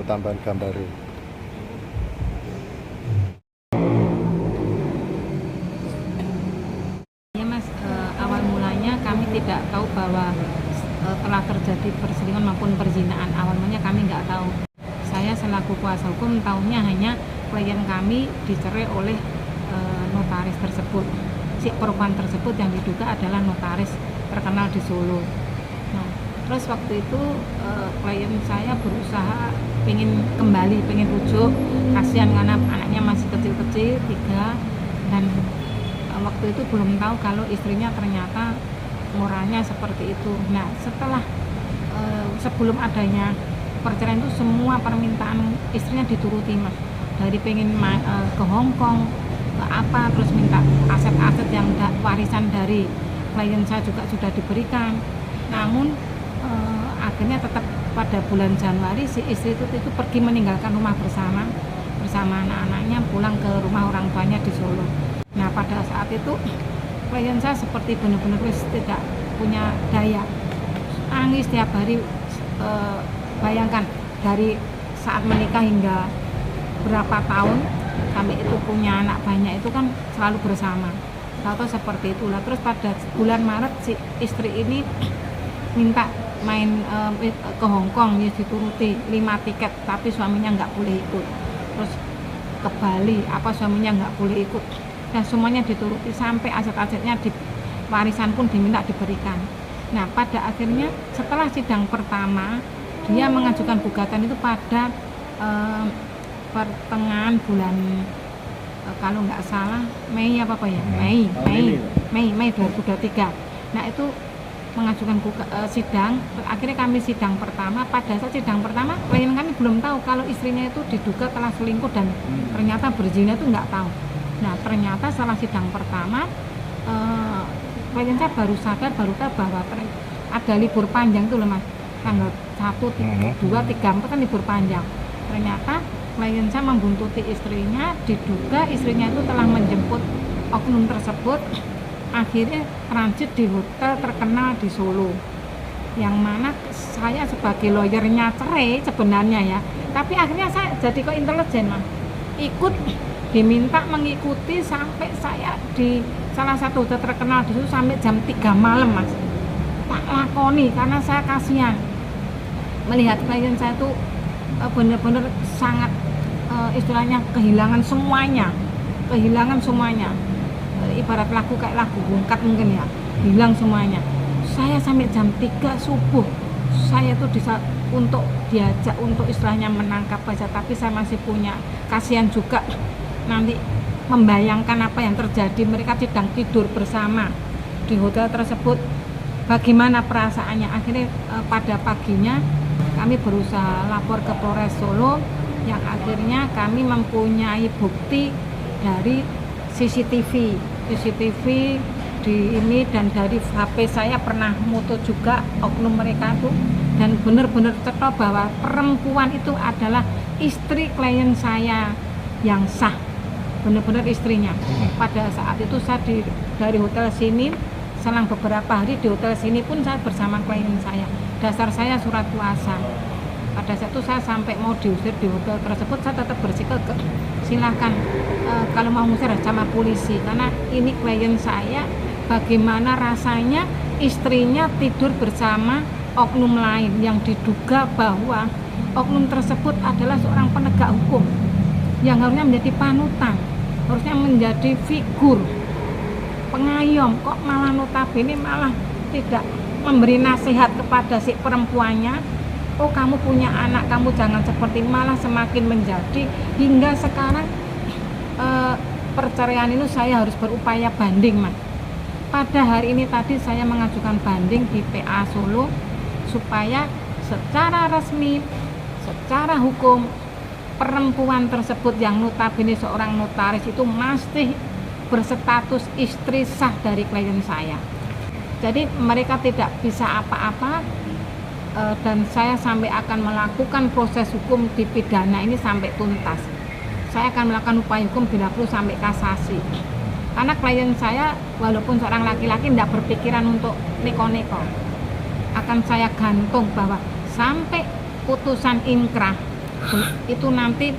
Tambahan gambar. Ya Mas, awal mulanya kami tidak tahu bahwa telah terjadi perselingkuhan maupun perzinahan. Awal mulanya kami nggak tahu. Saya selaku kuasa hukum tahunya hanya klien kami dicerai oleh notaris tersebut. Si perempuan tersebut yang diduga adalah notaris terkenal di Solo. Nah, terus waktu itu klien saya berusaha pengen kembali, pengen rujuk, kasihan karena anaknya masih kecil-kecil 3, dan waktu itu belum tahu kalau istrinya ternyata moralnya seperti itu. Nah, setelah sebelum adanya perceraian itu semua permintaan istrinya dituruti Mas, dari pengen ke Hong Kong, ke apa, terus minta aset-aset yang warisan dari klien saya juga sudah diberikan. Namun akhirnya tetap pada bulan Januari si istri itu pergi meninggalkan rumah bersama anak-anaknya, pulang ke rumah orang tuanya di Solo. Nah, pada saat itu klien saya seperti benar-benar tidak punya daya, nangis tiap hari. Bayangkan dari saat menikah hingga berapa tahun sampai itu punya anak banyak itu kan selalu bersama. Tahu seperti itulah. Terus pada bulan Maret si istri ini minta main ke Hong Kong, ya dituruti 5 tiket, tapi suaminya nggak boleh ikut. Terus ke Bali, apa suaminya nggak boleh ikut. Dan semuanya dituruti sampai aset-asetnya warisan pun diminta diberikan. Nah, pada akhirnya setelah sidang pertama dia mengajukan gugatan itu pada pertengahan bulan kalau nggak salah Mei Mei 2023. Nah, itu mengajukan sidang. Akhirnya kami sidang pertama. Pada saat sidang pertama klien kami belum tahu kalau istrinya itu diduga telah selingkuh dan ternyata berzina, itu nggak tahu. Nah, ternyata setelah sidang pertama klien saya baru sadar, baru tahu bahwa ada libur panjang itu loh Mas, tanggal 1, 2, 3, 4 kan libur panjang. Ternyata klien saya membuntuti istrinya, diduga istrinya itu telah menjemput oknum tersebut. Akhirnya transit di hotel terkenal di Solo, yang mana saya sebagai lawyernya cerai sebenarnya ya, tapi akhirnya saya jadi kok intelijen Mas, ikut diminta mengikuti sampai saya di salah satu hotel terkenal di situ sampai jam 3 malam Mas. Tak lakoni karena saya kasihan melihat klien saya itu benar-benar sangat istilahnya kehilangan semuanya. Ibarat lagu kayak lagu bungkat mungkin ya, hilang semuanya. Saya sampai jam 3 subuh saya tuh untuk diajak untuk istilahnya menangkap aja, tapi saya masih punya kasihan juga nanti membayangkan apa yang terjadi. Mereka sedang tidur bersama di hotel tersebut, bagaimana perasaannya. Akhirnya pada paginya kami berusaha lapor ke Polres Solo, yang akhirnya kami mempunyai bukti dari CCTV di ini, dan dari HP saya pernah moto juga oknum mereka itu, dan benar-benar cetok bahwa perempuan itu adalah istri klien saya yang sah, benar-benar istrinya. Pada saat itu saya dari hotel sini, selang beberapa hari di hotel sini pun saya bersama klien saya. Dasar saya surat kuasa. Pada saat itu saya sampai mau diusir di hotel tersebut, saya tetap bersikeras, silakan kalau mau ngusir sama polisi, karena ini klien saya. Bagaimana rasanya istrinya tidur bersama oknum lain yang diduga bahwa oknum tersebut adalah seorang penegak hukum yang harusnya menjadi panutan, harusnya menjadi figur pengayom, kok malah notabene malah tidak memberi nasihat kepada si perempuannya. Oh, kamu punya anak, kamu jangan seperti, malah semakin menjadi hingga sekarang perceraian itu saya harus berupaya banding Mas. Pada hari ini tadi saya mengajukan banding di PA Solo supaya secara resmi, secara hukum, perempuan tersebut yang notabene seorang notaris itu masih berstatus istri sah dari klien saya. Jadi mereka tidak bisa apa-apa, dan saya sampai akan melakukan proses hukum di pidana ini sampai tuntas. Saya akan melakukan upaya hukum bila perlu sampai kasasi. Karena klien saya walaupun seorang laki-laki tidak berpikiran untuk neko-neko, akan saya gantung bahwa sampai putusan inkrah itu nanti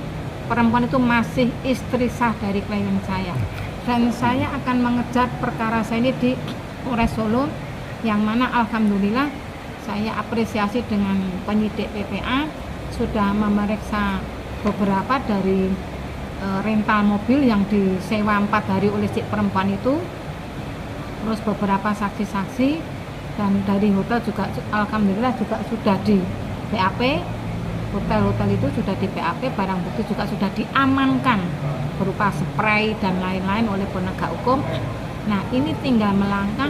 perempuan itu masih istri sah dari klien saya, dan saya akan mengejar perkara saya ini di Polres Solo, yang mana alhamdulillah saya apresiasi dengan penyidik PPA sudah memeriksa beberapa dari rental mobil yang disewa 4 hari oleh si perempuan itu, terus beberapa saksi-saksi, dan dari hotel juga alhamdulillah juga sudah di BAP. Hotel-hotel itu sudah di BAP, barang bukti juga sudah diamankan berupa spray dan lain-lain oleh penegak hukum. Nah, ini tinggal melangkah,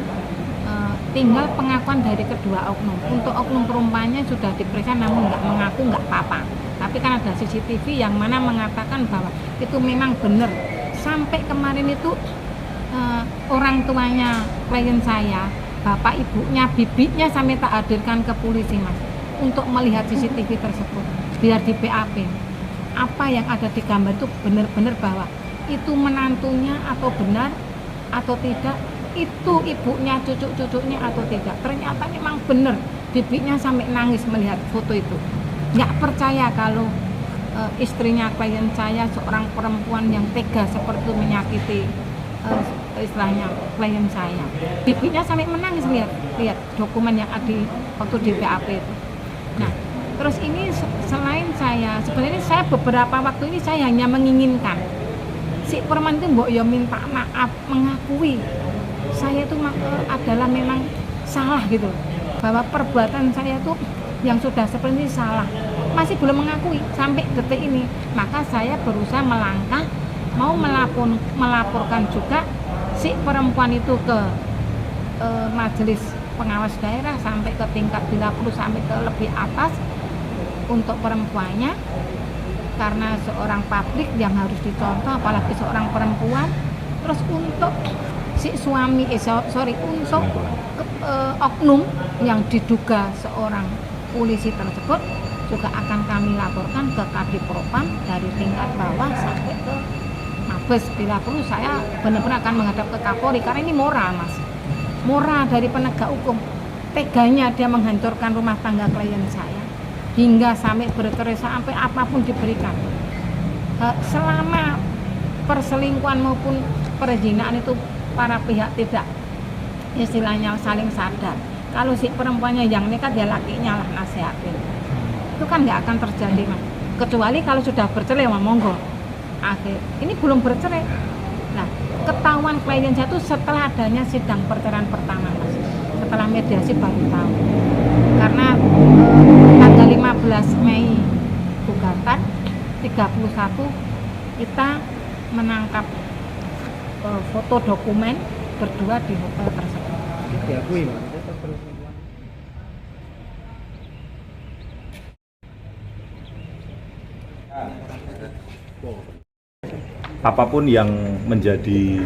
tinggal pengakuan dari kedua oknum. Untuk oknum perempuannya sudah diperiksa namun nggak mengaku, nggak apa-apa. Tapi kan ada CCTV yang mana mengatakan bahwa itu memang benar. Sampai kemarin itu orang tuanya klien saya, bapak ibunya, bibinya sampai tak hadirkan ke polisi, Mas, untuk melihat CCTV tersebut biar di BAP. Apa yang ada di gambar itu benar-benar bahwa itu menantunya atau benar atau tidak, itu ibunya, cucu-cucunya atau tidak. Ternyata memang benar, bibinya sampai nangis melihat foto itu. Nggak percaya kalau istrinya klien saya seorang perempuan yang tega seperti itu menyakiti istilahnya klien saya. Bibinya sampai menangis lihat dokumen yang ada waktu di BAP itu. Nah, terus ini selain saya, sebenarnya saya beberapa waktu ini saya hanya menginginkan si perempuan itu mbok ya minta maaf, mengakui saya itu adalah memang salah gitu, bahwa perbuatan saya itu yang sudah seperti ini salah, masih belum mengakui sampai detik ini. Maka saya berusaha melangkah, mau melaporkan juga si perempuan itu ke majelis pengawas daerah sampai ke tingkat bila perlu sampai ke lebih atas untuk perempuannya, karena seorang publik yang harus dicontoh apalagi seorang perempuan. Terus untuk si suami untuk oknum yang diduga seorang polisi tersebut juga akan kami laporkan ke Kadipropam dari tingkat bawah sampai ke Mabes. Bila perlu saya benar-benar akan menghadap ke Kapolri, karena ini moral, Mas, moral dari penegak hukum. Teganya dia menghancurkan rumah tangga klien saya hingga sampai bercerai, sampai apapun diberikan. Selama perselingkuhan maupun perzinahan itu para pihak tidak istilahnya saling sadar. Kalau si perempuannya yang nekat, ya lakinya lah nasihatin. Itu kan nggak akan terjadi, Mas. Kecuali kalau sudah bercerai, monggo. Ini belum bercerai. Nah, ketahuan klien saya itu setelah adanya sidang perceraian pertama, Mas. Setelah mediasi baru tahu. Karena tanggal 15 Mei gugatan, 31 kita menangkap foto dokumen berdua di hotel tersebut. Diakui, Mas. Apapun yang menjadi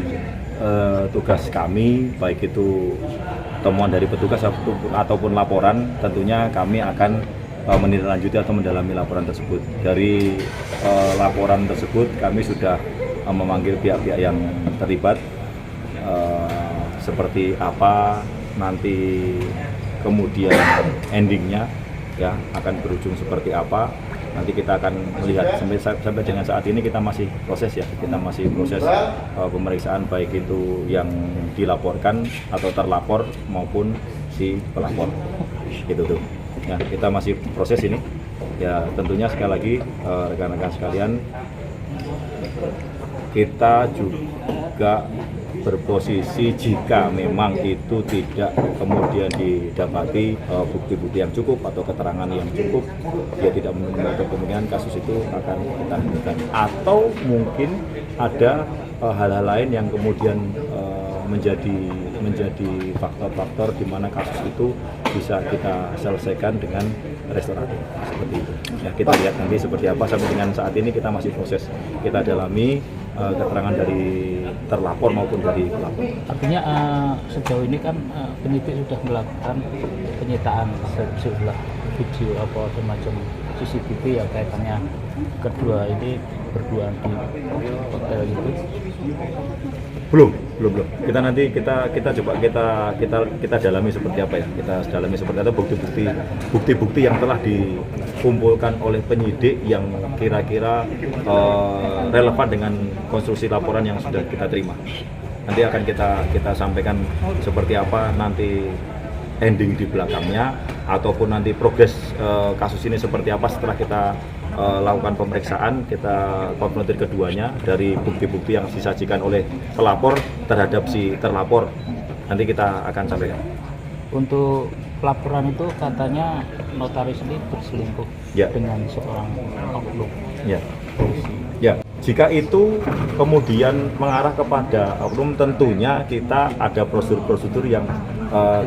tugas kami, baik itu temuan dari petugas ataupun laporan, tentunya kami akan menindaklanjuti atau mendalami laporan tersebut. Dari laporan tersebut kami sudah memanggil pihak-pihak yang terlibat, seperti apa nanti kemudian endingnya, ya akan berujung seperti apa. Nanti kita akan melihat, sampai dengan saat ini kita masih proses pemeriksaan baik itu yang dilaporkan atau terlapor maupun si pelapor, gitu tuh. Ya, kita masih proses ini. Ya tentunya sekali lagi rekan-rekan sekalian, kita juga berposisi jika memang itu tidak kemudian didapati bukti-bukti yang cukup atau keterangan yang cukup, dia tidak menutup kemungkinan kasus itu akan kita hentikan. Atau mungkin ada hal-hal lain yang kemudian menjadi faktor-faktor di mana kasus itu bisa kita selesaikan dengan restoratif, seperti itu. Ya, kita lihat nanti seperti apa. Sampai dengan saat ini kita masih proses, kita dalami keterangan dari terlapor maupun dari pelapor. Artinya sejauh ini kan penyidik sudah melakukan penyitaan sejumlah video apa semacam CCTV yang kaitannya kedua ini berduaan di hotel itu. Belum. Kita nanti kita coba kita dalami seperti apa ya. Kita dalami seperti apa bukti-bukti yang telah dikumpulkan oleh penyidik yang kira-kira relevan dengan konstruksi laporan yang sudah kita terima. Nanti akan kita sampaikan seperti apa nanti ending di belakangnya, ataupun nanti progres kasus ini seperti apa setelah kita lakukan pemeriksaan, kita konfrontir keduanya dari bukti-bukti yang disajikan oleh pelapor terhadap si terlapor. Nanti kita akan sampaikan. Untuk laporan itu katanya notaris ini berselingkuh Ya. dengan seorang oknum Ya. polisi. Ya, jika itu kemudian mengarah kepada oknum, tentunya kita ada prosedur-prosedur yang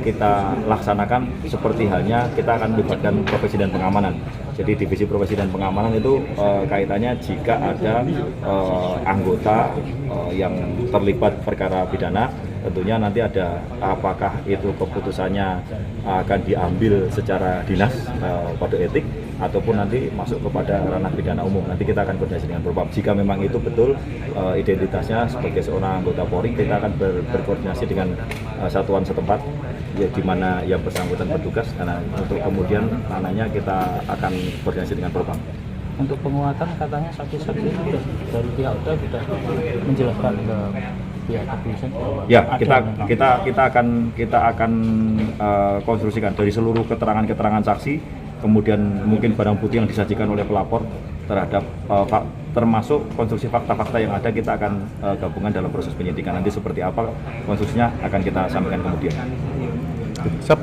kita laksanakan, seperti halnya kita akan melibatkan profesi dan pengamanan. Jadi divisi profesi dan pengamanan itu kaitannya jika ada anggota yang terlibat perkara pidana, tentunya nanti ada apakah itu keputusannya akan diambil secara dinas kode etik ataupun nanti masuk kepada ranah pidana umum. Nanti kita akan koordinasi dengan Propam. Jika memang itu betul identitasnya sebagai seorang anggota Polri, kita akan berkoordinasi dengan satuan setempat ya, di mana yang bersangkutan bertugas, karena untuk kemudian ranahnya kita akan koordinasi dengan Propam. Untuk penguatan katanya saksi-saksi sudah dari pihak sudah menjelaskan ke pihak kepolisian bahwa Ya, ada kita akan konstruksikan dari seluruh keterangan-keterangan saksi, kemudian mungkin barang bukti yang disajikan oleh pelapor terhadap termasuk konstruksi fakta-fakta yang ada, kita akan gabungan dalam proses penyidikan. Nanti seperti apa konstruksinya akan kita sampaikan kemudian. Siap.